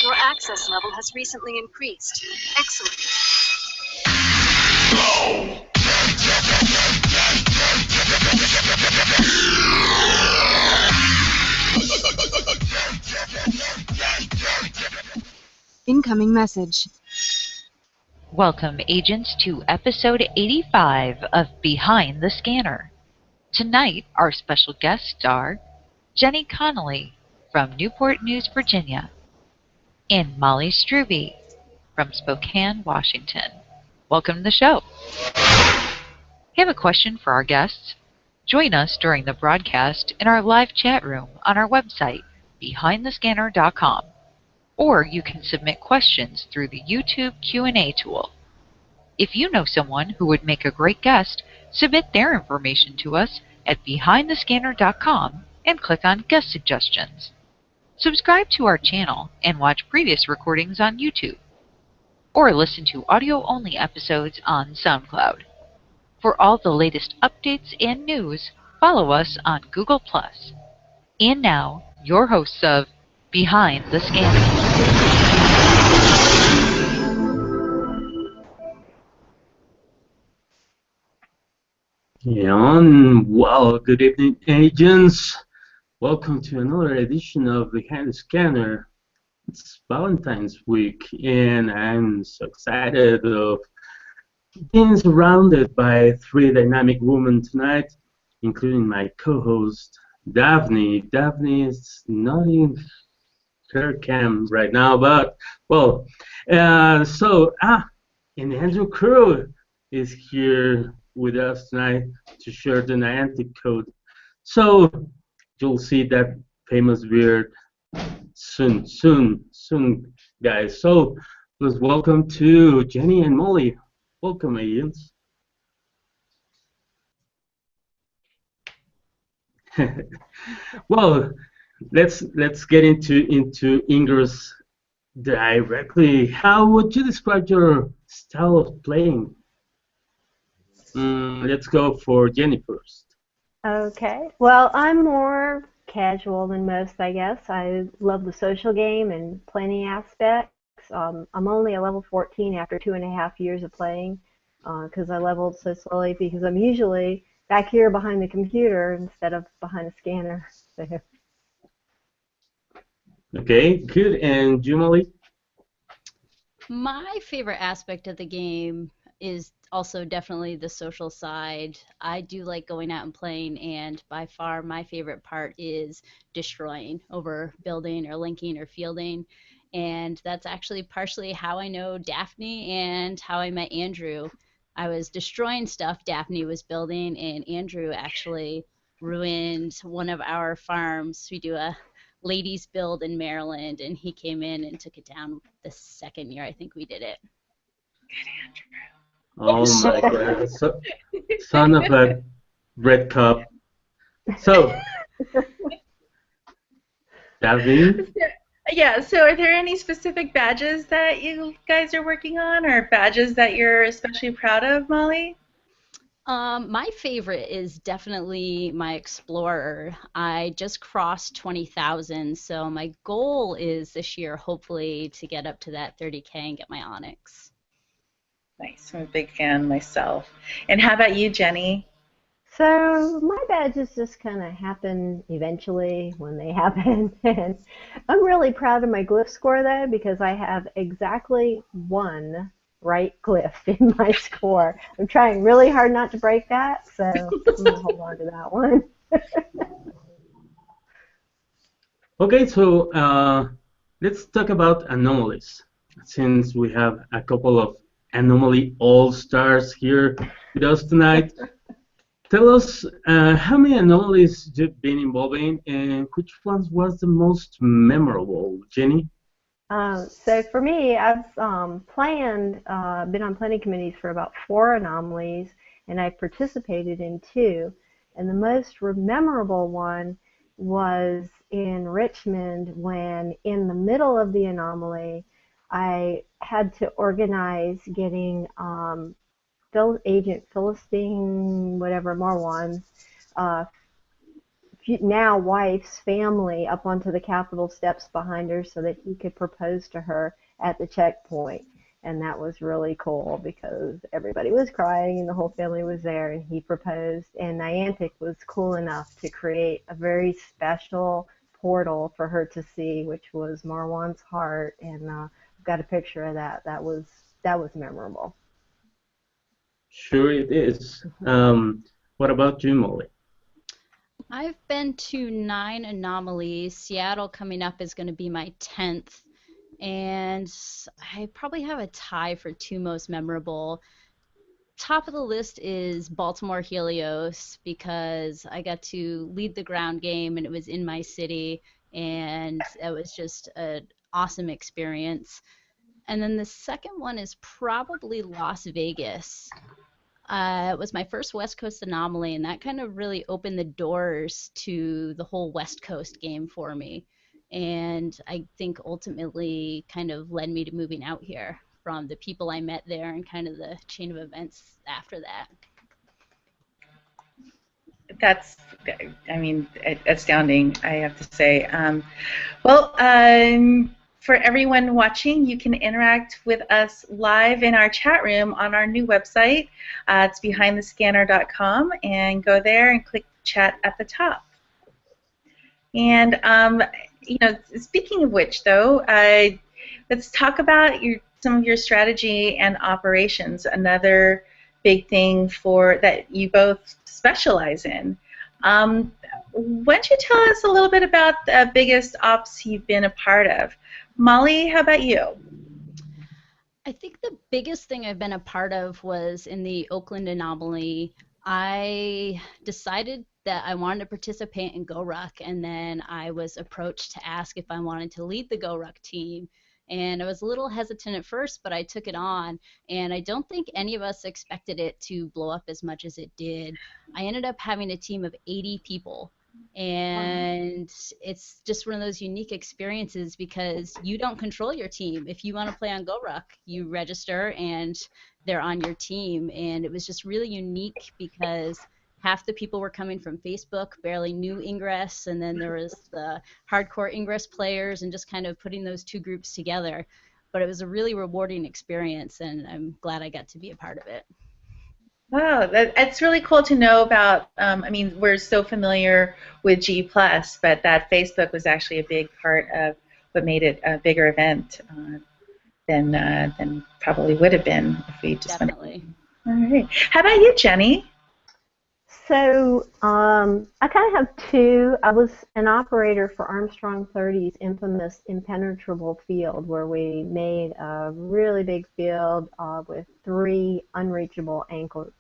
Your access level has recently increased. Excellent. Incoming message. Welcome, agents, to episode 85 of Behind the Scanner. Tonight, our special guests are Jenni Connolly from Newport News, Virginia, and Molly Strube from Spokane, Washington. Welcome to the show. Have a question for our guests? Join us during the broadcast in our live chat room on our website, behindthescanner.com. Or you can submit questions through the YouTube Q&A tool. If you know someone who would make a great guest, submit their information to us at behindthescanner.com and click on Guest Suggestions. Subscribe to our channel and watch previous recordings on YouTube. Or listen to audio-only episodes on SoundCloud. For all the latest updates and news, follow us on Google+. And now, your hosts of Behind the Scanner. Well, good evening, agents. Welcome to another edition of Behind the Scanner. It's Valentine's week, and I'm so excited of being surrounded by three dynamic women tonight, including my co-host, Daphne. Daphne is not in her cam right now, but, well, and Andrew Crew is here with us tonight to share the Niantic code. So you'll see that famous beard soon, guys. So let's welcome to Jenni and Molly. Welcome, agents. Well, let's get into Ingress directly. How would you describe your style of playing? Let's go for Jenni first. Okay. Well, I'm more casual than most, I guess. I love the social game and planning aspects. I'm only a level 14 after 2.5 years of playing because I leveled so slowly because I'm usually back here behind the computer instead of behind a scanner. So. Okay, good. And you, Molly? My favorite aspect of the game is also definitely the social side. I do like going out and playing, and by far my favorite part is destroying over building or linking or fielding. And that's actually partially how I know Daphne and how I met Andrew. I was destroying stuff Daphne was building, and Andrew actually ruined one of our farms. We do a ladies build in Maryland, and he came in and took it down the second year I think we did it. Good, Andrew. Oh my God, son of a red cup. So, Daphne? Yeah, so are there any specific badges that you guys are working on, or badges that you're especially proud of, Molly? My favorite is definitely my Explorer. I just crossed 20,000, so my goal is this year hopefully to get up to that 30K and get my Onyx. Nice, I'm a big fan myself. And how about you, Jenni? So my badges just kind of happen eventually when they happen. And I'm really proud of my glyph score, though, because I have exactly one right glyph in my score. I'm trying really hard not to break that, so I'm going to hold on to that one. Okay, so let's talk about anomalies, since we have a couple of anomaly all-stars here with us tonight. Tell us how many anomalies you've been involved in, and which ones was the most memorable, Jenni? So for me, I've been on planning committees for about 4 anomalies, and I participated in 2. And the most memorable one was in Richmond when, in the middle of the anomaly, I had to organize getting Agent Philistine, whatever, more ones, now wife's family up onto the Capitol steps behind her so that he could propose to her at the checkpoint. And that was really cool because everybody was crying and the whole family was there, and he proposed. And Niantic was cool enough to create a very special portal for her to see, which was Marwan's heart. And I've got a picture of that. That was memorable. Sure it is. What about you, Molly? I've been to 9 anomalies. Seattle coming up is going to be my 10th. And I probably have a tie for 2 most memorable. Top of the list is Baltimore Helios because I got to lead the ground game and it was in my city, and it was just an awesome experience. And then the second one is probably Las Vegas. It was my first West Coast anomaly, and that kind of really opened the doors to the whole West Coast game for me. And I think ultimately kind of led me to moving out here from the people I met there and kind of the chain of events after that. That's, I mean, astounding, I have to say. For everyone watching, you can interact with us live in our chat room on our new website. It's behindthescanner.com, and go there and click chat at the top. And speaking of which, though, let's talk about some of your strategy and operations. Another big thing that you both specialize in. Why don't you tell us a little bit about the biggest ops you've been a part of? Molly, how about you? I think the biggest thing I've been a part of was in the Oakland anomaly. I decided that I wanted to participate in GoRuck, and then I was approached to ask if I wanted to lead the GoRuck team. And I was a little hesitant at first, but I took it on, and I don't think any of us expected it to blow up as much as it did. I ended up having a team of 80 people. And it's just one of those unique experiences because you don't control your team. If you want to play on GoRuck, you register and they're on your team. And it was just really unique because half the people were coming from Facebook, barely knew Ingress, and then there was the hardcore Ingress players, and just kind of putting those 2 groups together. But it was a really rewarding experience, and I'm glad I got to be a part of it. Wow, that's really cool to know about. I mean, we're so familiar with G+, but that Facebook was actually a big part of what made it a bigger event than probably would have been if we just Definitely. Went. All right. How about you, Jenny? So I kind of have 2. I was an operator for Armstrong 30's infamous impenetrable field, where we made a really big field with 3 unreachable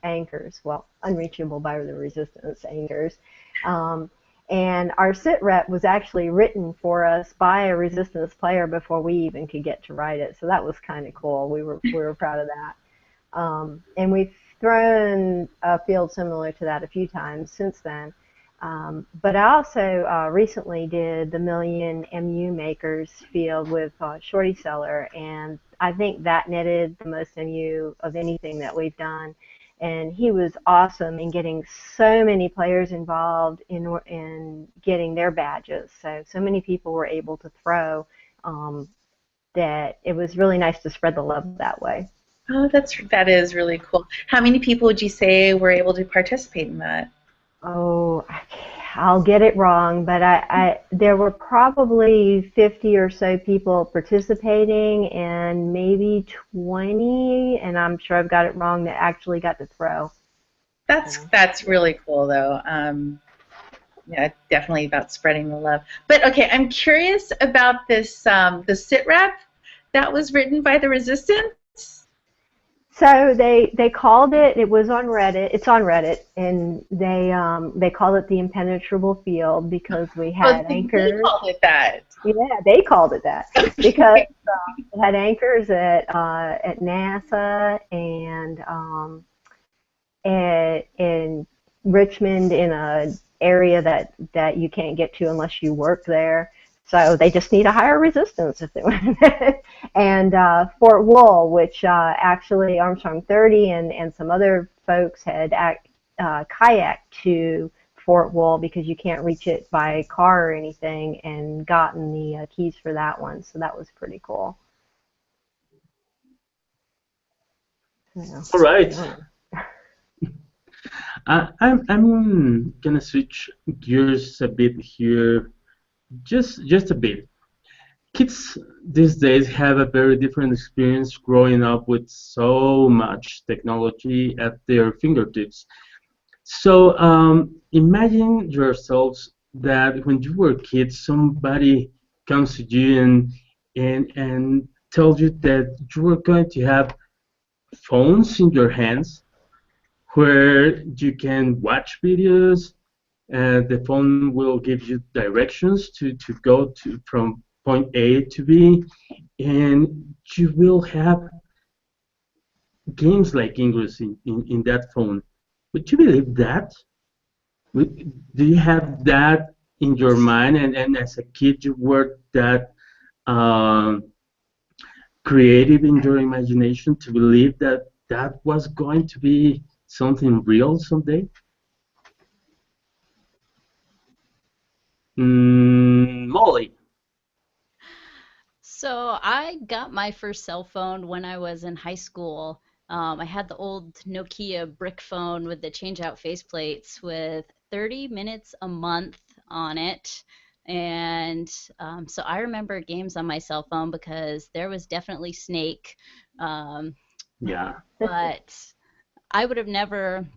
anchors. Well, unreachable by the resistance anchors. And our sit rep was actually written for us by a resistance player before we even could get to write it. So that was kind of cool. We were proud of that. And we've thrown a field similar to that a few times since then. But I also recently did the Million MU Makers field with Shorty Seller, and I think that netted the most MU of anything that we've done. And he was awesome in getting so many players involved in getting their badges. So many people were able to throw that it was really nice to spread the love that way. Oh, that is really cool. How many people would you say were able to participate in that? Oh, I'll get it wrong, but there were probably 50 or so people participating, and maybe 20, and I'm sure I've got it wrong, that actually got to throw. That's really cool, though. Yeah, definitely about spreading the love. But okay, I'm curious about this the sit rep that was written by the Resistance. So they called it. It was on Reddit. It's on Reddit, and they called it the impenetrable field because we had anchors. They called it that. Yeah, they called it that because it had anchors at NASA and in Richmond, in a area that you can't get to unless you work there. So they just need a higher resistance if they want. And Fort Wool, which actually Armstrong 30 and some other folks had kayaked to fort wall because you can't reach it by car or anything, and gotten the keys for that one. So that was pretty cool. Yeah. All right. I'm gonna switch gears a bit here, just a bit. Kids these days have a very different experience growing up with so much technology at their fingertips. So imagine yourselves that when you were kids, somebody comes to you and tells you that you are going to have phones in your hands where you can watch videos, and the phone will give you directions to go to from point A to B, and you will have games like Ingress in that phone. Would you believe that? Do you have that in your mind? And as a kid, you were that um, creative in your imagination to believe that that was going to be something real someday? Molly. So I got my first cell phone when I was in high school. I had the old Nokia brick phone with the change-out faceplates with 30 minutes a month on it. And so I remember games on my cell phone because there was definitely Snake. Yeah. But I would have never,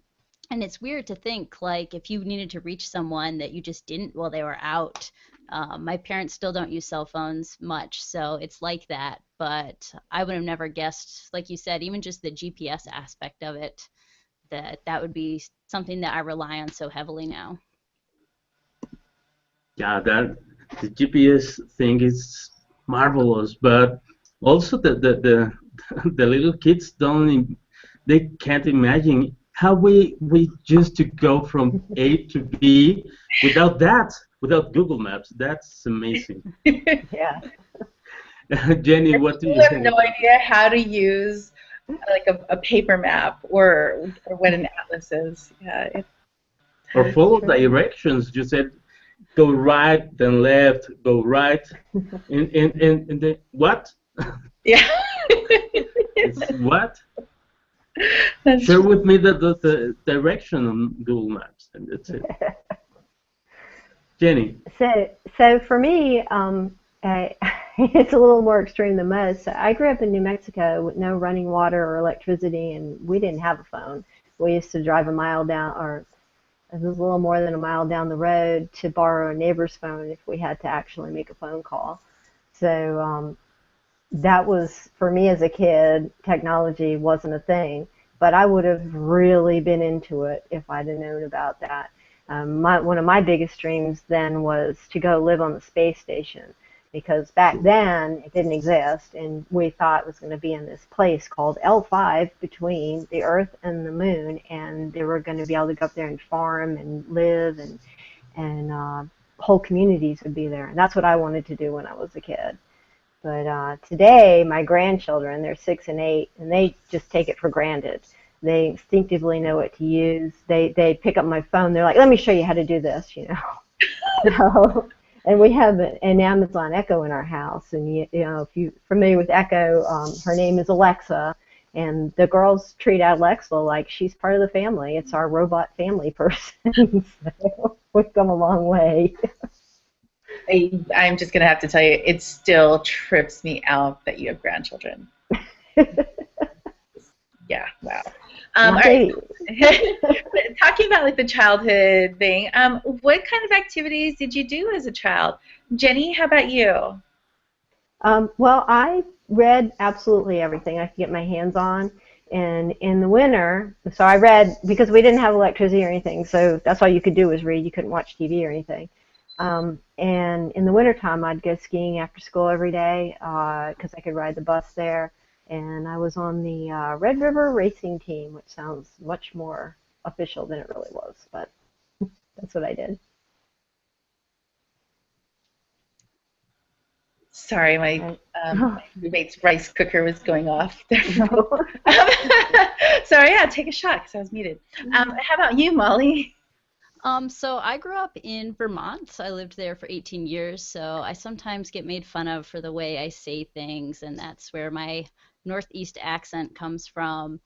and it's weird to think, like, if you needed to reach someone that you just didn't while they were out. My parents still don't use cell phones much, so it's like that. But I would have never guessed, like you said, even just the GPS aspect of it, that would be something that I rely on so heavily now. Yeah, that the GPS thing is marvelous, but also the the little kids they can't imagine how we used to go from A to B without Google Maps. That's amazing. Yeah. Jenny, what do You you have think no about idea how to use like a paper map or what an atlas is. Yeah, or follow directions? You said go right, then left, go right, and then what? yeah. It's what? That's Share true. with me the direction on Google Maps, and that's it. Jenny. So for me, it's a little more extreme than most. So I grew up in New Mexico with no running water or electricity, and we didn't have a phone. We used to drive a mile down, or it was a little more than a mile down the road to borrow a neighbor's phone if we had to actually make a phone call. So that was, for me as a kid, technology wasn't a thing, but I would have really been into it if I'd have known about that. One of my biggest dreams then was to go live on the space station, because back then it didn't exist, and we thought it was going to be in this place called L5 between the Earth and the Moon, and they were going to be able to go up there and farm and live, and whole communities would be there. And that's what I wanted to do when I was a kid. But today, my grandchildren, they're 6 and 8, and they just take it for granted. They instinctively know what to use. They pick up my phone. They're like, let me show you how to do this, you know. So, and we have an Amazon Echo in our house. And, you know, if you're familiar with Echo, her name is Alexa. And the girls treat Alexa like she's part of the family. It's our robot family person. So we've come a long way. I'm just going to have to tell you, it still trips me out that you have grandchildren. Yeah, wow. All right. Talking about like the childhood thing, what kind of activities did you do as a child? Jenny, how about you? Well, I read absolutely everything I could get my hands on. And in the winter, so I read, because we didn't have electricity or anything, so that's all you could do was read. You couldn't watch TV or anything. And in the wintertime, I'd go skiing after school every day because I could ride the bus there. And I was on the Red River racing team, which sounds much more official than it really was, but that's what I did. Sorry, my roommate's rice cooker was going off. Sorry, yeah, take a shot because I was muted. How about you, Molly? So I grew up in Vermont. I lived there for 18 years, so I sometimes get made fun of for the way I say things, and that's where my Northeast accent comes from.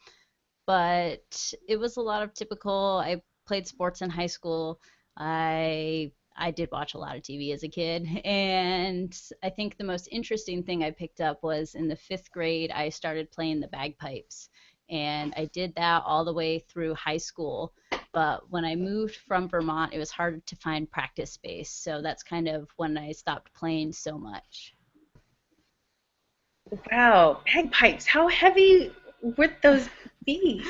But it was a lot of typical. I played sports in high school. I did watch a lot of TV as a kid, and I think the most interesting thing I picked up was in the 5th grade, I started playing the bagpipes, and I did that all the way through high school. But when I moved from Vermont, it was hard to find practice space, so that's kind of when I stopped playing so much. Wow, bagpipes. How heavy would those be?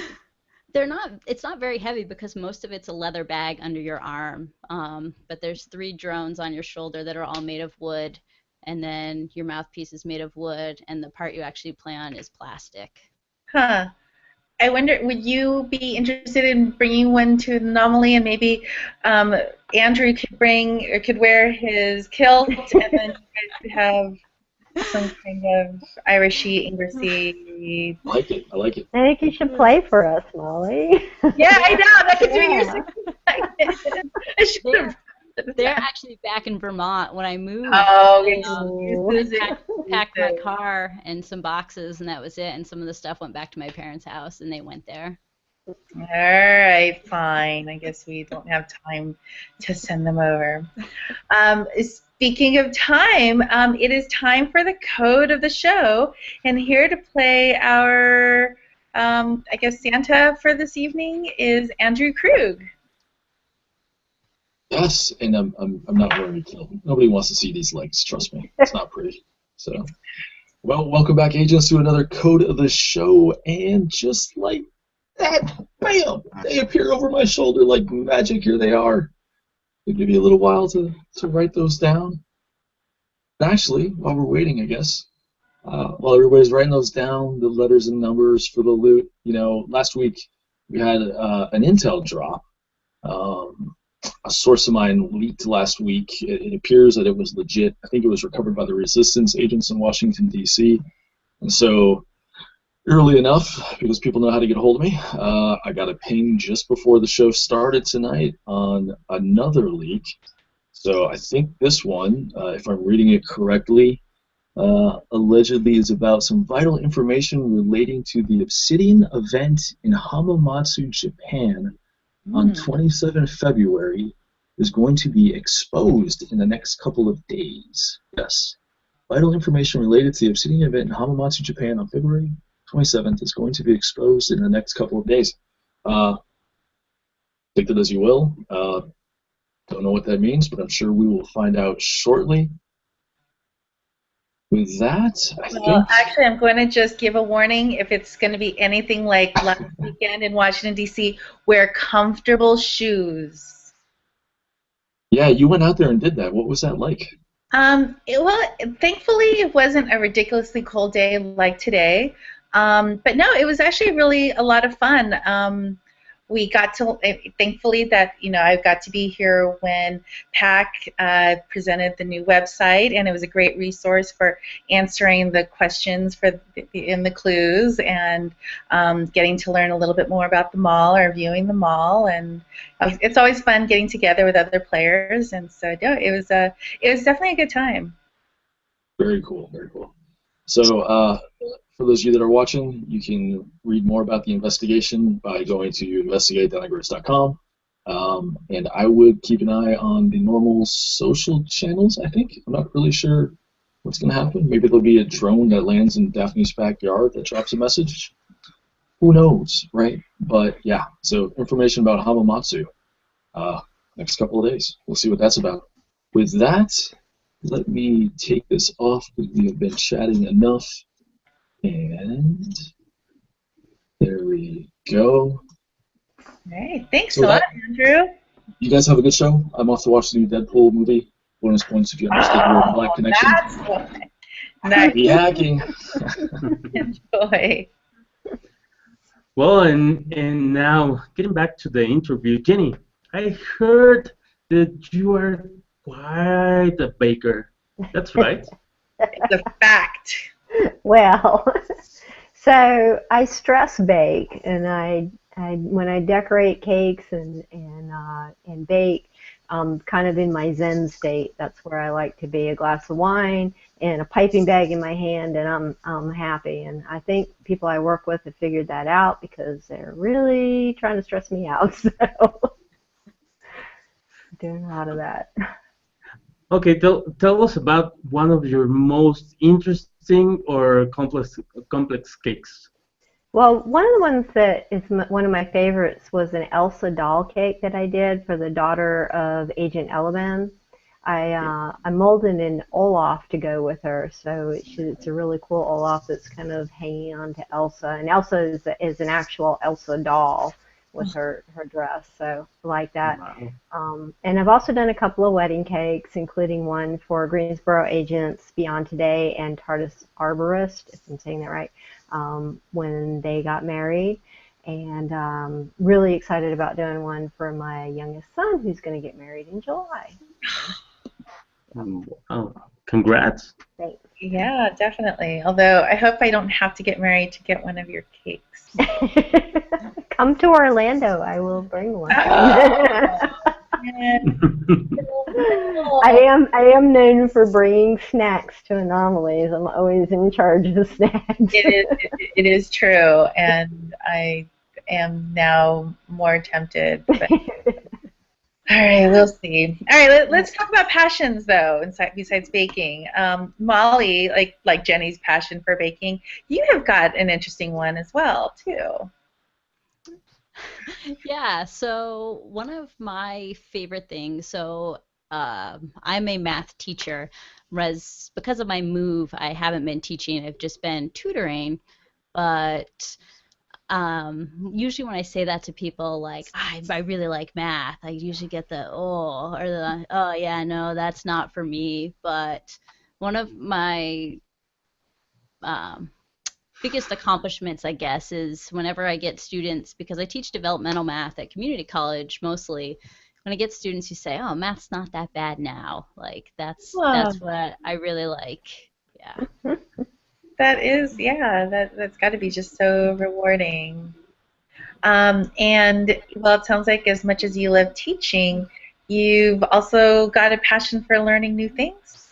It's not very heavy because most of it's a leather bag under your arm. But there's 3 drones on your shoulder that are all made of wood, and then your mouthpiece is made of wood, and the part you actually play on is plastic. Huh. I wonder, would you be interested in bringing one to an anomaly, and maybe Andrew could wear his kilt, and then you guys could have some kind of Irishy, Ingressy. I like it. I think you should play for us, Molly. Yeah, I know. That could be Yeah. I should have. They're actually back in Vermont when I moved. Oh, I packed my car and some boxes, and that was it. And some of the stuff went back to my parents' house, and they went there. All right, fine. I guess we don't have time to send them over. Speaking of time, it is time for the code of the show, and here to play our, I guess, Santa for this evening is Andrew Krug. Yes, and I'm not wearing a kilt. Nobody wants to see these legs. Trust me, it's not pretty. So, well, welcome back, agents, to another code of the show, and just like that, bam! They appear over my shoulder like magic. Here they are. It'll give you a little while to write those down. Actually, while we're waiting, I guess, while everybody's writing those down, the letters and numbers for the loot. You know, last week we had an intel drop. A source of mine leaked last week. It appears that it was legit. I think it was recovered by the resistance agents in Washington, D.C. And so, early enough, because people know how to get a hold of me, I got a ping just before the show started tonight on another leak. So I think this one, if I'm reading it correctly, allegedly is about some vital information relating to the Obsidian event in Hamamatsu, Japan, on 27 February, is going to be exposed in the next couple of days. Yes. Vital information related to the Obsidian event in Hamamatsu, Japan on February 27th is going to be exposed in the next couple of days. Take that as you will. Don't know what that means, but I'm sure we will find out shortly. With that, Actually, I'm going to just give a warning. If it's going to be anything like last weekend in Washington, D.C., wear comfortable shoes. Yeah, you went out there and did that. What was that like? Thankfully, it wasn't a ridiculously cold day like today. But no, it was actually really a lot of fun. We got to, thankfully, that I got to be here when PAC presented the new website, and it was a great resource for answering the questions in the clues and getting to learn a little bit more about the mall or viewing the mall. And it's always fun getting together with other players, and so no, it was definitely a good time. Very cool, very cool. So. For those of you that are watching, you can read more about the investigation by going to investigate.ingress.com. And I would keep an eye on the normal social channels, I think. I'm not really sure what's going to happen. Maybe there'll be a drone that lands in Daphne's backyard that drops a message. Who knows, right? But yeah, so information about Hamamatsu next couple of days. We'll see what that's about. With that, let me take this off because we have been chatting enough. And there we go. All right, thanks a lot, Andrew. You guys have a good show. I'm off to watch the new Deadpool movie. Bonus points if you understand the word Black Connection. That's fun. Nice. Be hacking. Enjoy. Well, and now getting back to the interview, Jenny, I heard that you are quite a baker. That's right. It's a fact. Well, so I stress bake, and I when I decorate cakes and bake, kind of in my Zen state. That's where I like to be. A glass of wine and a piping bag in my hand, and I'm happy. And I think people I work with have figured that out because they're really trying to stress me out. So doing a lot of that. Okay, tell us about one of your most interesting or complex cakes. Well, one of the ones that is one of my favorites was an Elsa doll cake that I did for the daughter of Agent Eleven. I molded an Olaf to go with her, so it's a really cool Olaf that's kind of hanging on to Elsa, and Elsa is an actual Elsa doll with her dress, so I like that. Wow. And I've also done a couple of wedding cakes, including one for Greensboro agents Beyond Today and TARDIS Arborist, if I'm saying that right, when they got married. And really excited about doing one for my youngest son who's going to get married in July. Oh, congrats. Thanks. Yeah, definitely. Although I hope I don't have to get married to get one of your cakes. Come to Orlando. I will bring one. I am known for bringing snacks to anomalies. I'm always in charge of the snacks. It is true, and I am now more tempted. But... All right, we'll see. All right, let's talk about passions though. Besides baking, Molly, like Jenny's passion for baking, you have got an interesting one as well too. Yeah, so one of my favorite things, so I'm a math teacher, because of my move, I haven't been teaching, I've just been tutoring, but usually when I say that to people, like, I really like math, I usually get the, oh yeah, no, that's not for me, but one of my biggest accomplishments, I guess, is whenever I get students, because I teach developmental math at community college mostly, when I get students who say, oh, math's not that bad now, like that's what I really like. Yeah. That is, yeah, that's got to be just so rewarding. And well, it sounds like as much as you love teaching, you've also got a passion for learning new things.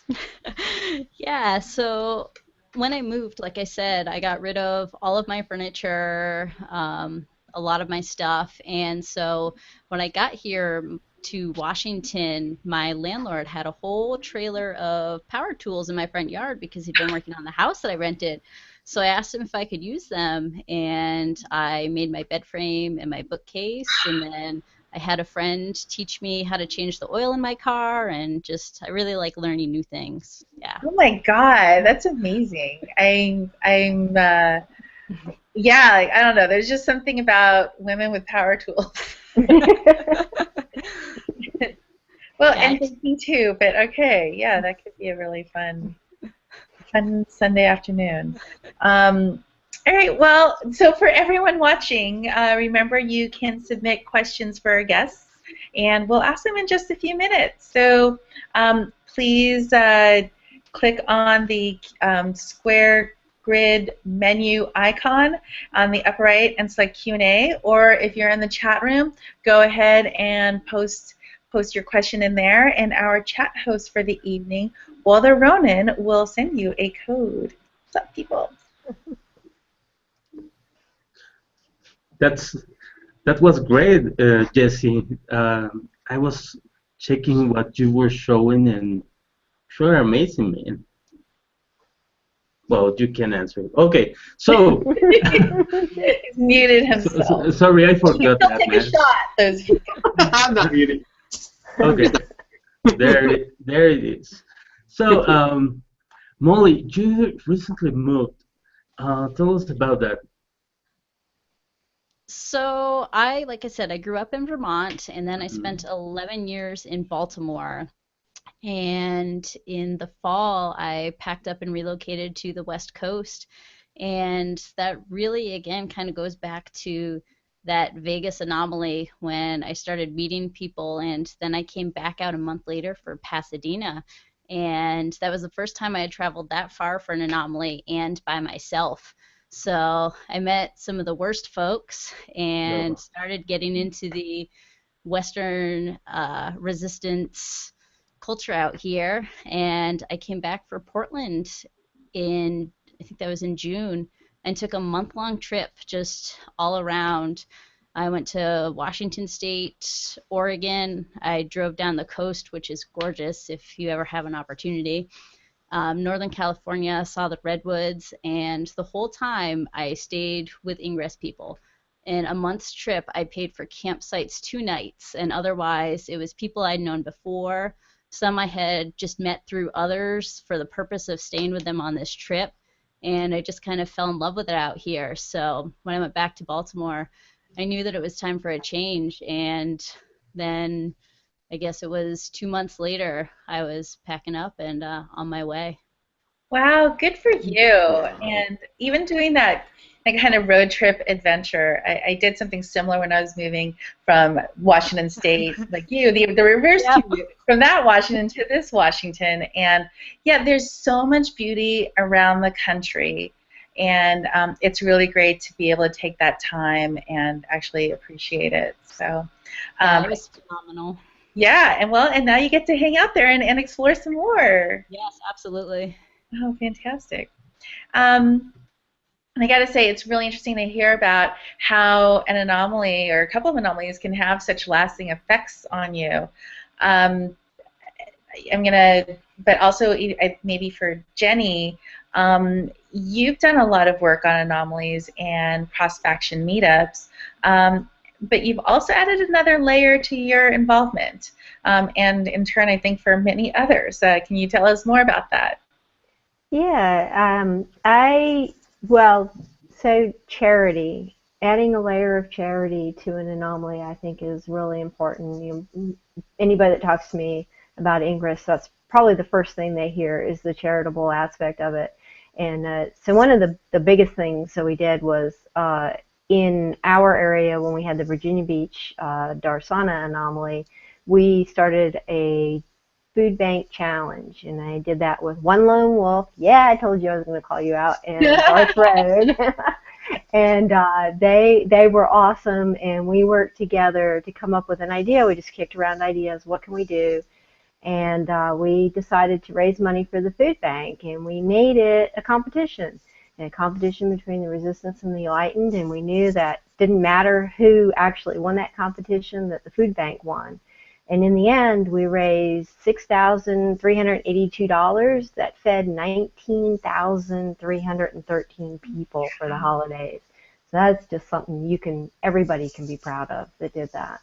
Yeah, so when I moved, like I said, I got rid of all of my furniture, a lot of my stuff, and so when I got here to Washington, my landlord had a whole trailer of power tools in my front yard because he'd been working on the house that I rented. So I asked him if I could use them, and I made my bed frame and my bookcase, and then I had a friend teach me how to change the oil in my car, and I really like learning new things. Yeah. Oh my God, that's amazing. Yeah, I don't know. There's just something about women with power tools. Well, yeah. And baking too, but okay, yeah, that could be a really fun Sunday afternoon. All right, well, so for everyone watching, remember you can submit questions for our guests, and we'll ask them in just a few minutes. So please click on the square grid menu icon on the upper right and select Q&A, or if you're in the chat room, go ahead and post your question in there, and our chat host for the evening, Walter Ronan, will send you a code. What's up, people? That was great, Jessie. I was checking what you were showing, and sure, amazing, man. Well, you can answer it. Okay, so he's muted himself. Sorry, I forgot that. Take a shot. Those I'm not muted. Okay, there it is. So, Molly, you recently moved. Tell us about that. So like I said, I grew up in Vermont, and then I spent 11 years in Baltimore. And in the fall, I packed up and relocated to the West Coast. And that really, again, kind of goes back to that Vegas anomaly when I started meeting people. And then I came back out a month later for Pasadena. And that was the first time I had traveled that far for an anomaly and by myself. So I met some of the worst folks and started getting into the Western resistance culture out here. And I came back for Portland in, I think that was in June, and took a month-long trip just all around. I went to Washington State, Oregon. I drove down the coast, which is gorgeous if you ever have an opportunity. Northern California, saw the redwoods, and the whole time I stayed with Ingress people. In a month's trip, I paid for campsites 2 nights, and otherwise it was people I'd known before. Some I had just met through others for the purpose of staying with them on this trip, and I just kind of fell in love with it out here. So when I went back to Baltimore, I knew that it was time for a change, and then I guess it was 2 months later, I was packing up and on my way. Wow, good for you. And even doing that kind of road trip adventure, I did something similar when I was moving from Washington State, like you, the reverse commute from that Washington to this Washington. And yeah, there's so much beauty around the country. And it's really great to be able to take that time and actually appreciate it. So it was phenomenal. Yeah, and now you get to hang out there and explore some more. Yes, absolutely. Oh, fantastic. And I got to say, it's really interesting to hear about how an anomaly or a couple of anomalies can have such lasting effects on you. But also maybe for Jenni, you've done a lot of work on anomalies and cross-faction meetups. But you've also added another layer to your involvement, and in turn, I think for many others. Can you tell us more about that? Yeah, so charity, adding a layer of charity to an anomaly, I think is really important. Anybody that talks to me about Ingress, that's probably the first thing they hear is the charitable aspect of it. And so one of the biggest things that we did was in our area, when we had the Virginia Beach Darsana anomaly, we started a food bank challenge, and I did that with One Lone Wolf. Yeah, I told you I was going to call you out, and Darth Road. And they were awesome, and we worked together to come up with an idea. We just kicked around ideas. What can we do? And we decided to raise money for the food bank, and we made it a competition. A competition between the resistance and the enlightened, and we knew that didn't matter who actually won that competition, that the food bank won. And in the end, we raised $6,382 that fed 19,313 people for the holidays. So that's just something everybody can be proud of that did that.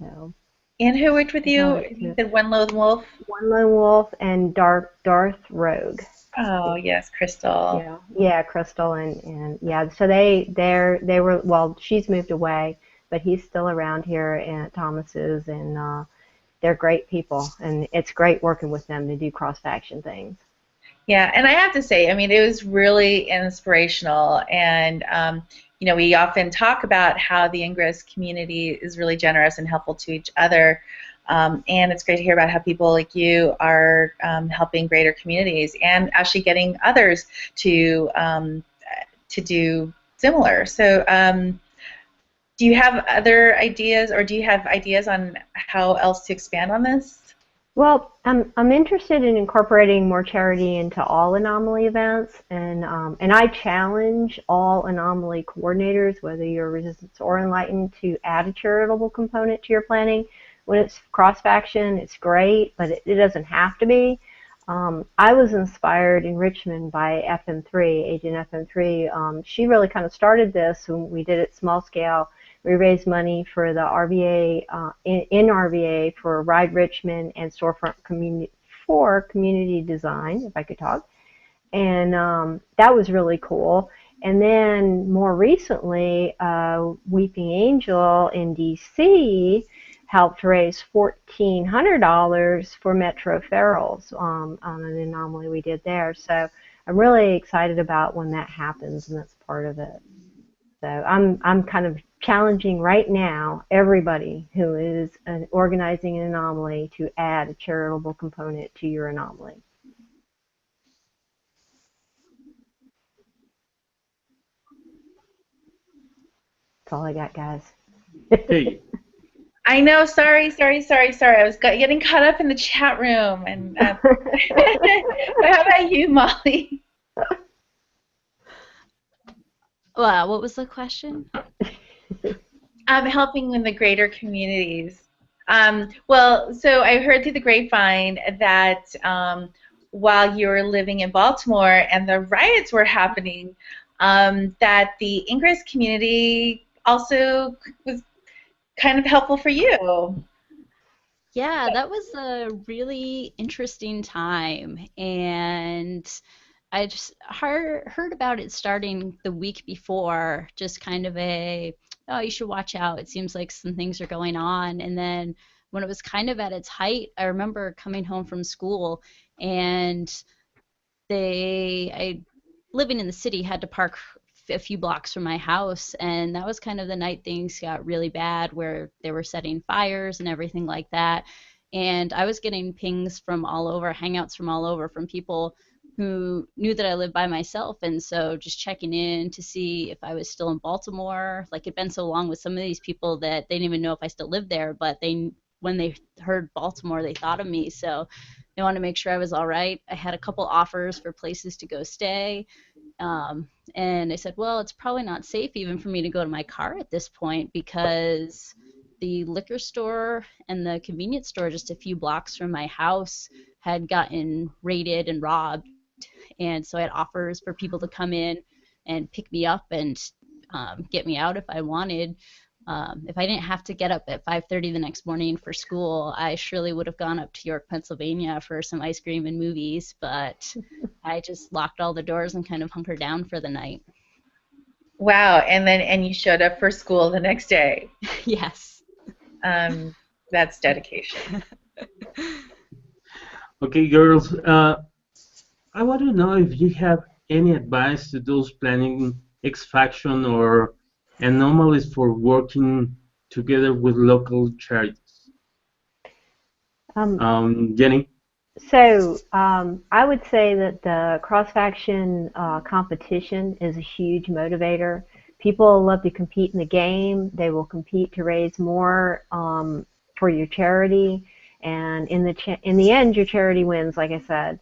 So. And who worked with you? You said One Lone Wolf? One Lone Wolf and Darth Rogue. Oh yes, Crystal. Yeah, Crystal and yeah. So they were, well, she's moved away, but he's still around here at Thomas's, and they're great people, and it's great working with them to do cross-faction things. Yeah, and I have to say, I mean, it was really inspirational, and we often talk about how the Ingress community is really generous and helpful to each other. And it's great to hear about how people like you are helping greater communities and actually getting others to do similar. So do you have other ideas, or do you have ideas on how else to expand on this? Well, I'm interested in incorporating more charity into all anomaly events, and I challenge all anomaly coordinators, whether you're resistance or enlightened, to add a charitable component to your planning. When it's cross-faction, it's great, but it doesn't have to be. I was inspired in Richmond by FM3, Agent FM3. She really kind of started this when we did it small scale. We raised money for the RVA, in RVA for Ride Richmond and Storefront community design, if I could talk. And that was really cool. And then more recently, Weeping Angel in DC helped raise $1,400 for Metro Ferals on an anomaly we did there. So I'm really excited about when that happens, and that's part of it. So I'm kind of challenging right now everybody who is organizing an anomaly to add a charitable component to your anomaly. That's all I got, guys. Hey, I know. Sorry. I was getting caught up in the chat room. And how about you, Molly? Well, what was the question? Helping in the greater communities. Well, so I heard through the grapevine that while you were living in Baltimore and the riots were happening, that the Ingress community also was kind of helpful for you. Yeah, that was a really interesting time, and I just heard about it starting the week before, just kind of oh, you should watch out. It seems like some things are going on. And then when it was kind of at its height, I remember coming home from school, and I living in the city, had to park a few blocks from my house, and that was kind of the night things got really bad, where they were setting fires and everything like that. And I was getting pings from all over, hangouts from all over, from people who knew that I lived by myself, and so just checking in to see if I was still in Baltimore. Like, it'd been so long with some of these people that they didn't even know if I still lived there, but when they heard Baltimore, they thought of me, so they wanted to make sure I was all right. I had a couple offers for places to go stay, and I said, well, it's probably not safe even for me to go to my car at this point, because the liquor store and the convenience store just a few blocks from my house had gotten raided and robbed. And so I had offers for people to come in and pick me up and get me out if I wanted. If I didn't have to get up at 5:30 the next morning for school, I surely would have gone up to York, Pennsylvania for some ice cream and movies, but I just locked all the doors and kind of hunkered down for the night. Wow, and you showed up for school the next day. Yes. That's dedication. okay, girls. I want to know if you have any advice to those planning X-Faction or anomalies for working together with local charities. Jenny? So I would say that the cross-faction competition is a huge motivator. People love to compete in the game. They will compete to raise more for your charity, and in the end, your charity wins, like I said.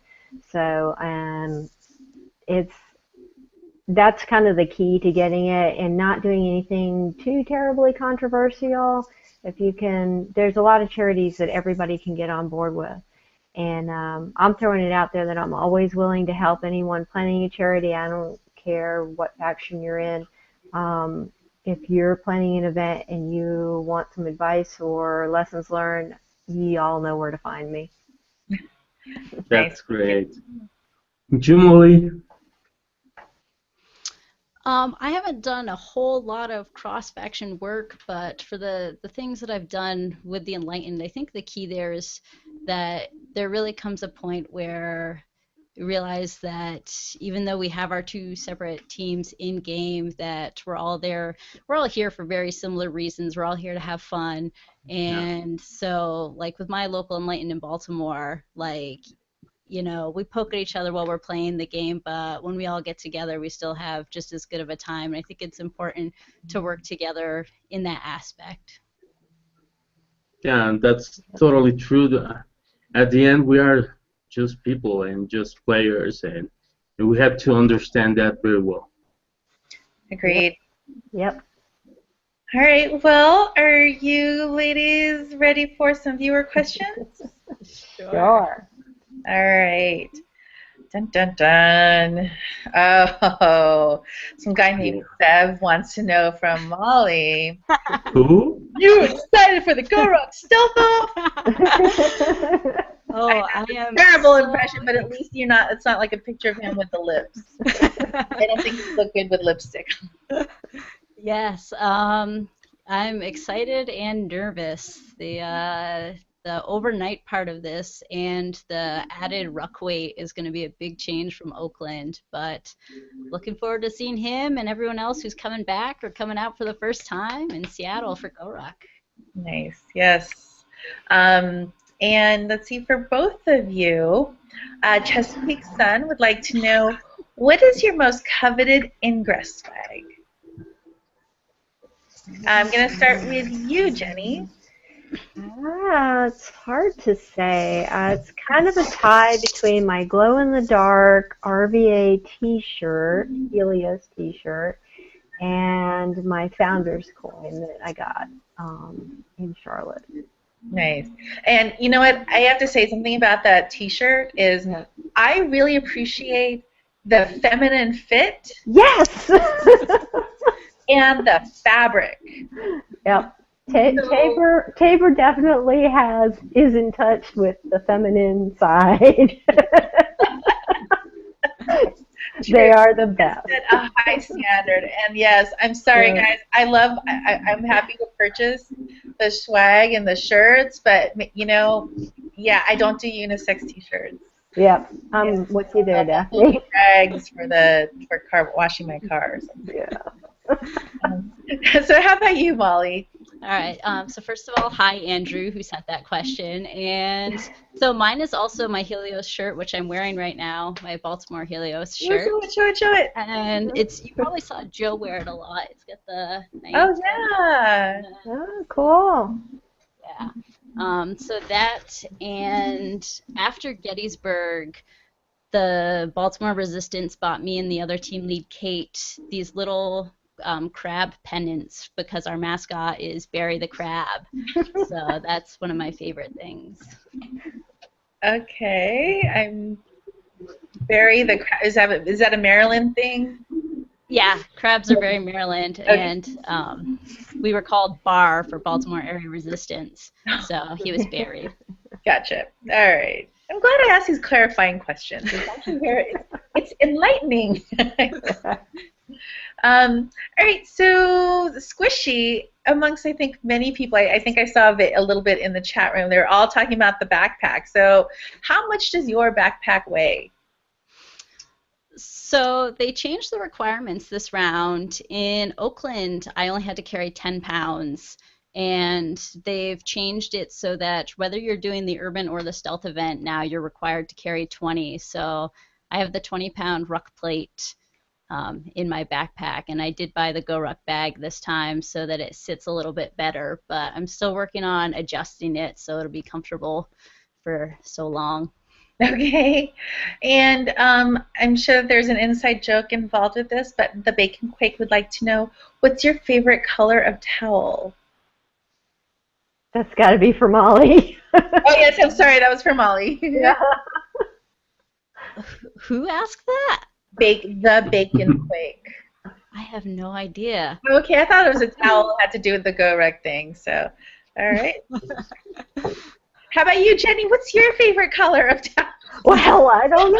So that's kind of the key to getting it, and not doing anything too terribly controversial. If you can, there's a lot of charities that everybody can get on board with. And I'm throwing it out there that I'm always willing to help anyone planning a charity. I don't care what faction you're in. If you're planning an event and you want some advice or lessons learned, you all know where to find me. That's great. Molly? I haven't done a whole lot of cross-faction work, but for the things that I've done with the Enlightened, I think the key there is that there really comes a point where you realize that even though we have our two separate teams in game, that we're all here for very similar reasons. We're all here to have fun. And so, like, with my local Enlightened in Baltimore, like, we poke at each other while we're playing the game, but when we all get together, we still have just as good of a time. And I think it's important to work together in that aspect. Yeah, that's totally true. At the end, we are just people and just players, and we have to understand that very well. Agreed. Yep. All right, well, are you ladies ready for some viewer questions? Sure. All right. Dun, dun, dun. Oh, some guy named Sev wants to know from Molly. Who? You excited for the Go Rock Stealth Off? Oh, I am terrible impression, but at least it's not like a picture of him with the lips. I don't think you look good with lipstick. Yes, I'm excited and nervous. The overnight part of this and the added ruck weight is going to be a big change from Oakland, but looking forward to seeing him and everyone else who's coming back or coming out for the first time in Seattle for Go Rock. Nice, yes. And let's see, for both of you, Chesapeake Sun would like to know, what is your most coveted Ingress flag? I'm going to start with you, Jenny. It's hard to say. It's kind of a tie between my glow-in-the-dark RVA T-shirt, Helios T-shirt, and my Founder's coin that I got in Charlotte. Nice. And you know what? I have to say something about that T-shirt is I really appreciate the feminine fit. Yes! And the fabric. Yep. Tabor definitely is in touch with the feminine side. They are the best. Set a high standard, and yes, I'm sorry, guys. I'm happy to purchase the swag and the shirts, but you know, I don't do unisex T-shirts. Yep, I'm with you there, Daphne. Rags for car washing my cars. Yeah. So how about you, Molly? All right. So first of all, hi, Andrew, who sent that question. And so mine is also my Helios shirt, which I'm wearing right now, my Baltimore Helios shirt. Show it. And you probably saw Joe wear it a lot. It's got the nice. Oh, yeah. Oh, cool. Yeah. So that, and after Gettysburg, the Baltimore Resistance bought me and the other team lead, Kate, these little crab pendants because our mascot is Barry the Crab. So that's one of my favorite things. Okay, I'm Barry the Crab. Is that a Maryland thing? Yeah, crabs are very Maryland, and we were called BAR for Baltimore Area Resistance, so he was Barry. Gotcha. All right. I'm glad I asked these clarifying questions. It's actually it's enlightening. All right, so Squishy, amongst I think many people, I think I saw a little bit in the chat room. They're all talking about the backpack. So, how much does your backpack weigh? So they changed the requirements this round. In Oakland, I only had to carry 10 pounds. And they've changed it so that whether you're doing the urban or the stealth event, now you're required to carry 20. So I have the 20-pound ruck plate in my backpack, and I did buy the Go Ruck bag this time so that it sits a little bit better. But I'm still working on adjusting it so it'll be comfortable for so long. Okay, and I'm sure there's an inside joke involved with this, but the Bacon Quake would like to know, what's your favorite color of towel? That's got to be for Molly. Oh, yes, I'm sorry, that was for Molly. Yeah. Who asked that? The Bacon Quake. I have no idea. Okay, I thought it was a towel that had to do with the Go Rec thing, so, all right. How about you, Jenny? What's your favorite color of towel? Well, I don't know.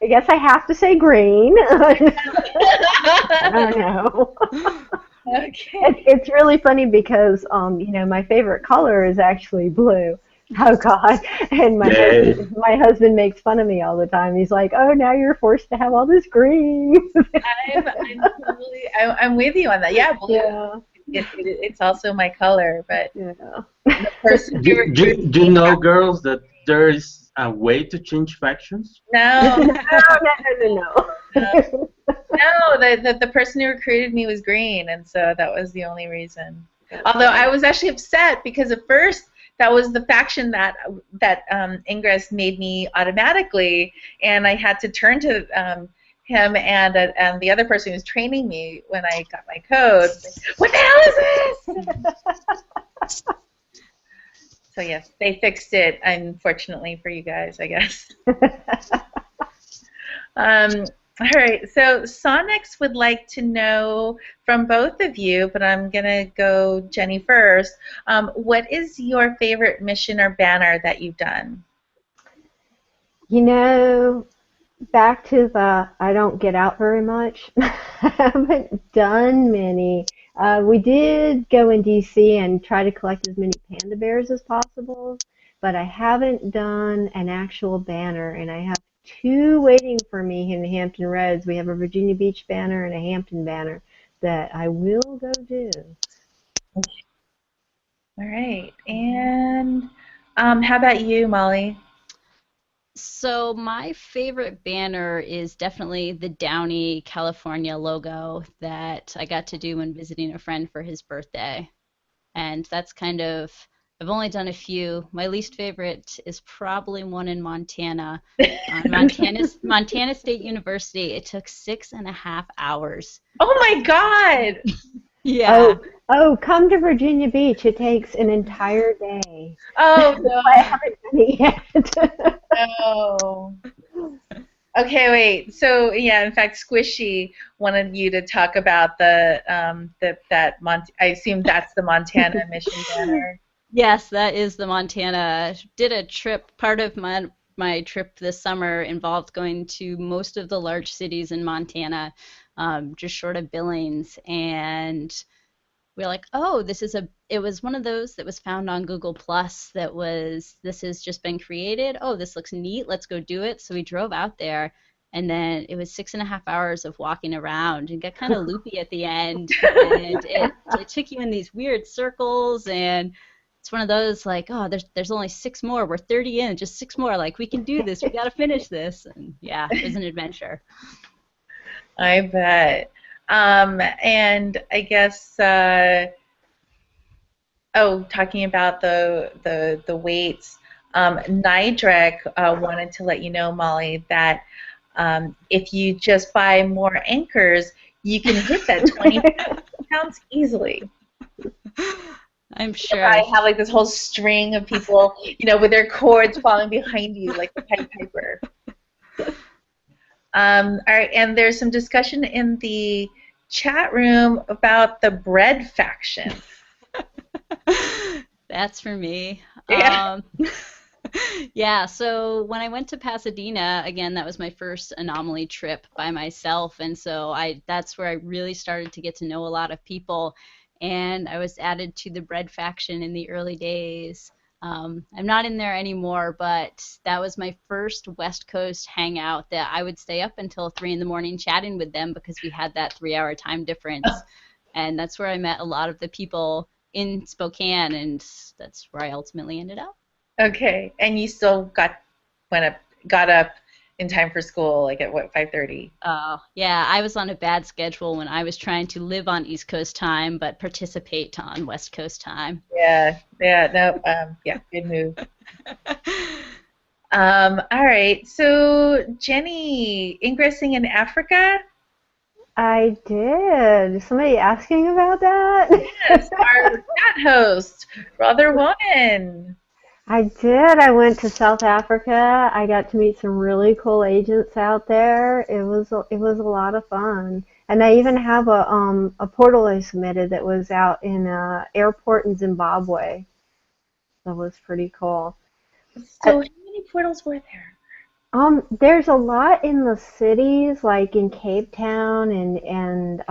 I guess I have to say green. I don't know. Okay. It's really funny because, my favorite color is actually blue. Oh, God. And my husband makes fun of me all the time. He's like, oh, now you're forced to have all this green. I'm with you on that. Yeah, blue. Yeah. It's also my color, but the person do you know, girls, that there is a way to change factions? No. No. The person who recruited me was green, and so that was the only reason. Although I was actually upset because at first that was the faction that Ingress made me automatically, and I had to turn to him and the other person who was training me when I got my code. What the hell is this? So yes, they fixed it, unfortunately for you guys, I guess. All right, so Sonics would like to know from both of you, but I'm going to go Jenny first. What is your favorite mission or banner that you've done? Back to the I don't get out very much. I haven't done many. We did go in D.C. and try to collect as many panda bears as possible, but I haven't done an actual banner, and I have 2 waiting for me in the Hampton Roads. We have a Virginia Beach banner and a Hampton banner that I will go do. All right, and how about you, Molly? So my favorite banner is definitely the Downey, California logo that I got to do when visiting a friend for his birthday. And that's kind of, I've only done a few. My least favorite is probably one in Montana. Montana State University. It took 6.5 hours. Oh my God! Yeah. Come to Virginia Beach. It takes an entire day. Oh I no! haven't done it yet. No. Okay, wait. So yeah, in fact, Squishy wanted you to talk about the I assume that's the Montana mission banner. Yes, that is the Montana. Did a trip. Part of my trip this summer involved going to most of the large cities in Montana, just short of Billings, and we're like, oh, it was one of those that was found on Google Plus this has just been created. Oh, this looks neat. Let's go do it. So we drove out there, and then it was 6.5 hours of walking around and got kind of loopy at the end. And it took you in these weird circles, and it's one of those like, oh, there's only 6 more. We're 30 in, just 6 more. Like, we can do this. We got to finish this. And yeah, it was an adventure. I bet. And I guess talking about the weights, Nidrek wanted to let you know, Molly, that if you just buy more anchors, you can hit that 20 pounds easily. I'm sure. I have like this whole string of people, with their cords falling behind you like the Pied Piper. All right, and there's some discussion in the chat room about the bread faction. That's for me. Yeah. Yeah, so when I went to Pasadena, again, that was my first Anomaly trip by myself, and so that's where I really started to get to know a lot of people, and I was added to the bread faction in the early days. I'm not in there anymore, but that was my first West Coast hangout that I would stay up until 3 in the morning chatting with them because we had that 3-hour time difference. And that's where I met a lot of the people in Spokane, and that's where I ultimately ended up. Okay, and you still got up in time for school, like at what, 5:30? Yeah, I was on a bad schedule when I was trying to live on East Coast time but participate on West Coast time. Yeah, good move. All right, so Jenni, ingressing in Africa? I did. Is somebody asking about that? Yes, our chat host, Brother Woman. I did. I went to South Africa. I got to meet some really cool agents out there. It was a lot of fun. And I even have a portal I submitted that was out in an airport in Zimbabwe. That was pretty cool. So how many portals were there? There's a lot in the cities, like in Cape Town and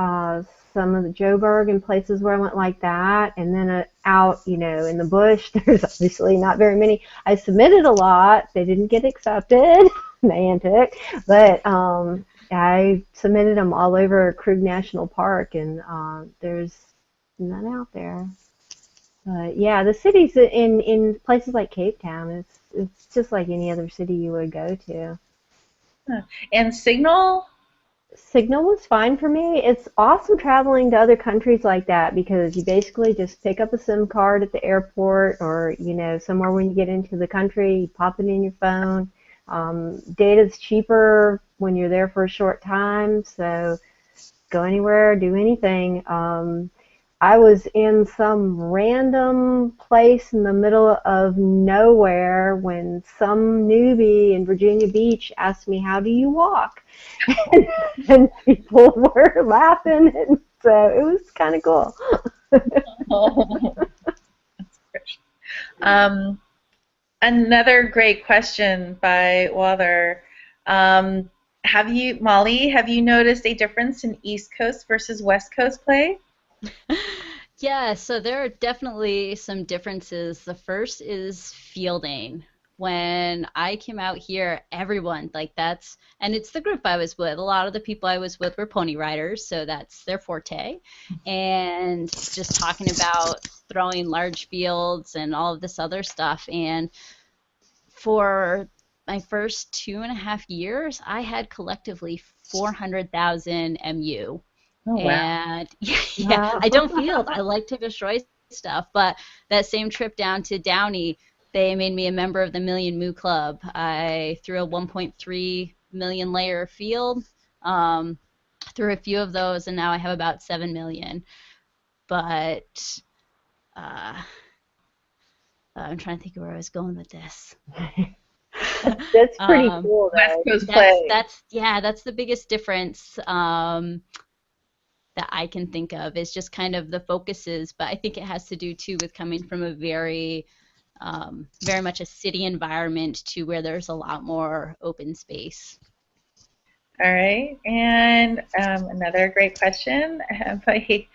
some of the Joburg and places where I went like that. And then out, in the bush, there's obviously not very many. I submitted a lot. They didn't get accepted. Niantic. But I submitted them all over Krug National Park, and there's none out there. Yeah, the cities in places like Cape Town, it's just like any other city you would go to. And Signal? Signal was fine for me. It's awesome traveling to other countries like that because you basically just pick up a SIM card at the airport or, somewhere when you get into the country, you pop it in your phone. Data's cheaper when you're there for a short time, so go anywhere, do anything. I was in some random place in the middle of nowhere when some newbie in Virginia Beach asked me, "How do you walk?" and people were laughing, and so it was kind of cool. Oh, that's great. Another great question by Wather. Molly, have you noticed a difference in East Coast versus West Coast play? Yeah, so there are definitely some differences. The first is fielding. When I came out here, everyone, and it's the group I was with. A lot of the people I was with were pony riders, so that's their forte. And just talking about throwing large fields and all of this other stuff. And for my first 2.5 years, I had collectively 400,000 MU. Oh, wow. And yeah, Wow. I don't field. I like to destroy stuff, but that same trip down to Downey, they made me a member of the Million Moo Club. I threw a 1.3 million layer field, threw a few of those, and now I have about 7 million. But I'm trying to think of where I was going with this. That's pretty cool, West though. Coast play. That's the biggest difference that I can think of, is just kind of the focuses. But I think it has to do too with coming from a very much a city environment to where there's a lot more open space. All right, and another great question by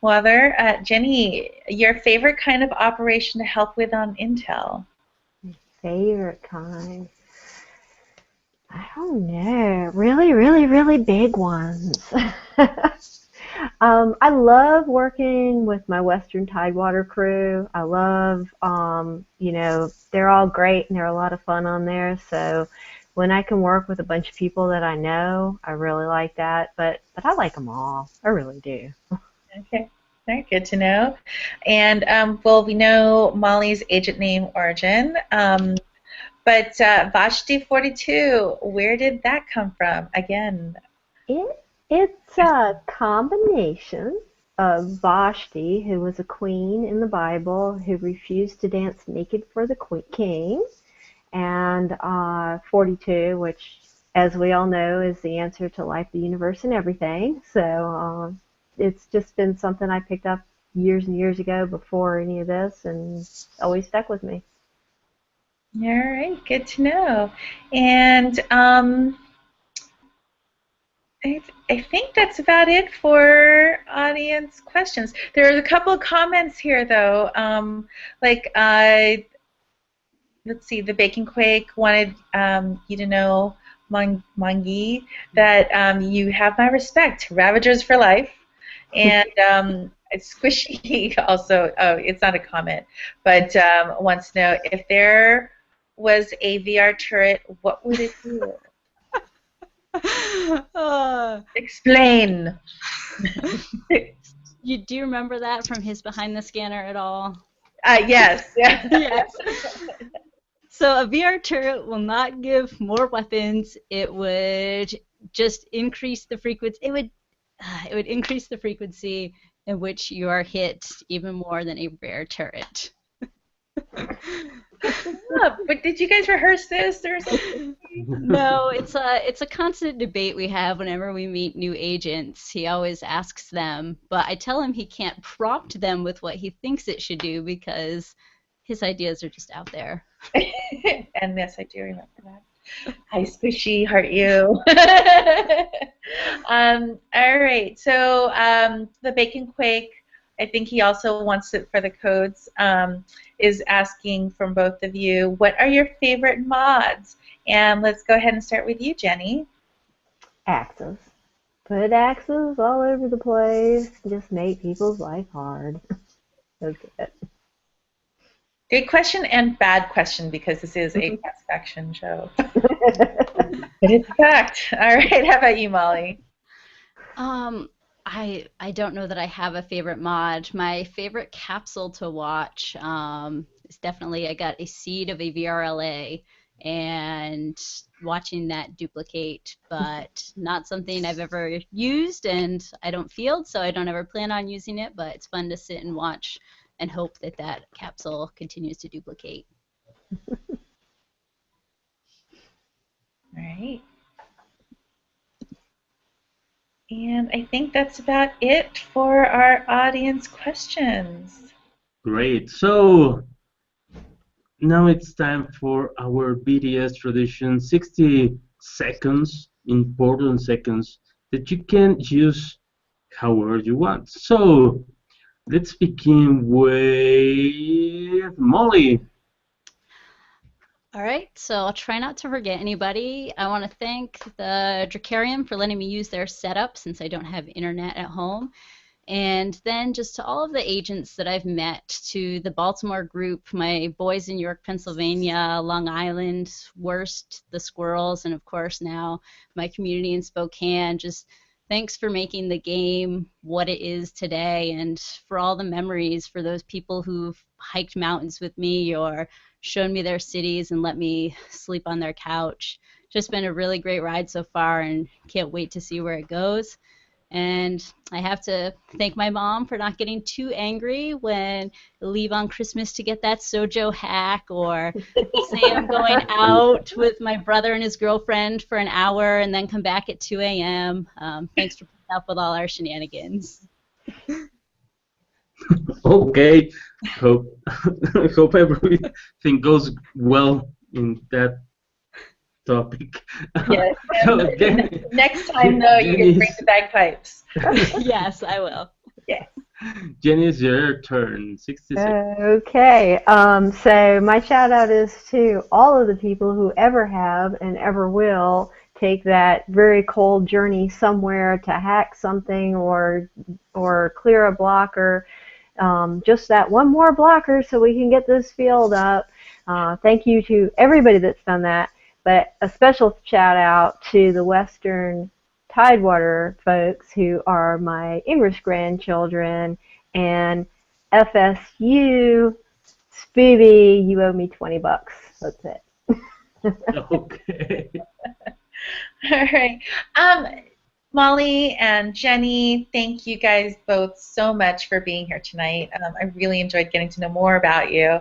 Wather. Jenni, your favorite kind of operation to help with on Intel? Favorite kind? I don't know. Really, really, really big ones. I love working with my Western Tidewater crew. I love, they're all great and they're a lot of fun on there. So when I can work with a bunch of people that I know, I really like that. But I like them all. I really do. Okay, very good to know. And well, we know Molly's agent name origin, but Vashti 42, where did that come from? Again, It's a combination of Vashti, who was a queen in the Bible who refused to dance naked for the king, and 42, which, as we all know, is the answer to life, the universe, and everything. So it's just been something I picked up years and years ago before any of this, and it's always stuck with me. all right, good to know. And I think that's about it for audience questions. There are a couple of comments here, though. Let's see, the Bacon Quake wanted you to know, Mangi, that you have my respect. Ravagers for life. And Squishy also, it's not a comment, but wants to know, if there was a VR turret, what would it do? Explain. Do you remember that from his Behind the Scanner at all? Yes. Yes. So a VR turret will not give more weapons. It would just increase the frequency. It would increase the frequency in which you are hit even more than a rare turret. But did you guys rehearse this or something? No, it's a constant debate we have whenever we meet new agents. He always asks them, but I tell him he can't prompt them with what he thinks it should do because his ideas are just out there. And yes, I do remember that. Hi, Squishy, heart you. All right, so the Bacon Quake, I think he also wants it for the codes, is asking from both of you, what are your favorite mods? And let's go ahead and start with you, Jenni. Axes. Put axes all over the place. Just make people's life hard. That's it. Good question and bad question, because this is a cast action show. But it's a fact. All right, how about you, Molly? I don't know that I have a favorite mod. My favorite capsule to watch is definitely, I got a seed of a VRLA and watching that duplicate, but not something I've ever used, and I don't field, so I don't ever plan on using it, but it's fun to sit and watch and hope that that capsule continues to duplicate. All right. And I think that's about it for our audience questions. Great. So now it's time for our BDS tradition, 60 seconds, important seconds, that you can use however you want. So let's begin with Molly. All right, so I'll try not to forget anybody. I want to thank the Dracarium for letting me use their setup since I don't have internet at home. And then just to all of the agents that I've met, to the Baltimore group, my boys in York, Pennsylvania, Long Island, Worst, the Squirrels, and of course now my community in Spokane, just thanks for making the game what it is today, and for all the memories, for those people who've hiked mountains with me or shown me their cities and let me sleep on their couch. Just been a really great ride so far, and can't wait to see where it goes. And I have to thank my mom for not getting too angry when I leave on Christmas to get that Sojo hack, or say I'm going out with my brother and his girlfriend for an hour and then come back at 2 a.m. Thanks for putting up with all our shenanigans. Okay. Hope everything goes well in that topic. Yes. So, Jenny, Next time, though, you can bring the bagpipes. Yes, I will. Yes. Jenny, it's your turn. 60 seconds. Okay, so my shout out is to all of the people who ever have and ever will take that very cold journey somewhere to hack something or clear a blocker. Just that one more blocker so we can get this field up. Thank you to everybody that's done that, but a special shout out to the Western Tidewater folks who are my English grandchildren, and FSU, Spoobie, you owe me $20. That's it. Okay. All right. Molly and Jenny, thank you guys both so much for being here tonight. I really enjoyed getting to know more about you.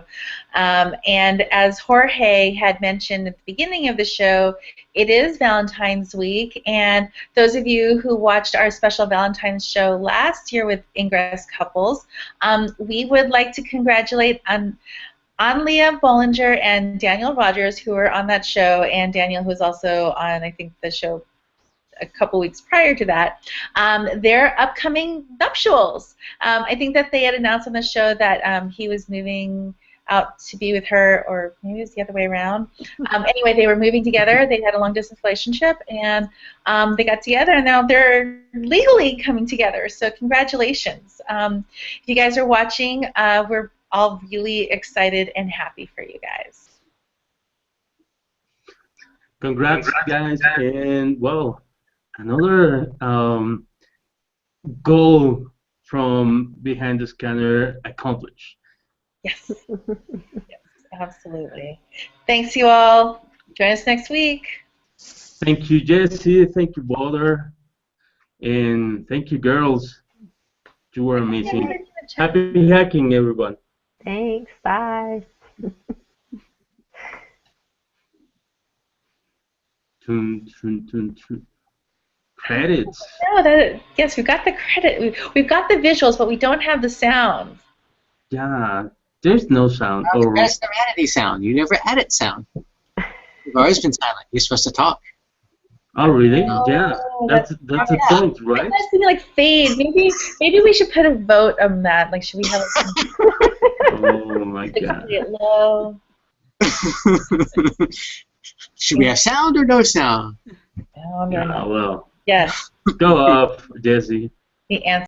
And as Jorge had mentioned at the beginning of the show, it is Valentine's week, and those of you who watched our special Valentine's show last year with Ingress couples, we would like to congratulate Anlia Bollinger and Daniel Rogers, who were on that show, and Daniel, who was also on, I think, the show a couple weeks prior to that, their upcoming nuptials. I think that they had announced on the show that he was moving out to be with her, or maybe it was the other way around. Anyway, they were moving together. They had a long-distance relationship, and they got together, and now they're legally coming together. So congratulations. If you guys are watching, we're all really excited and happy for you guys. Congrats, guys, and well, another goal from behind the scanner accomplished. Yes. Yes, absolutely. Thanks, you all. Join us next week. Thank you, Jesse. Thank you, Walter. And thank you, girls. You were amazing. Happy hacking, everyone. Thanks. Bye. Credits. No, yes, we've got the credit. We've got the visuals, but we don't have the sound. Yeah, there's no sound. That's the vanity sound. You never edit sound. You've always been silent. You're supposed to talk. Oh, really? Oh, yeah, that's a point, right? That's gonna like fade. Maybe we should put a vote on that. Like, should we have Oh my God. it low? Should we have sound or no sound? Oh, no. Yeah, well, Yes. go up, Jesse. The answer.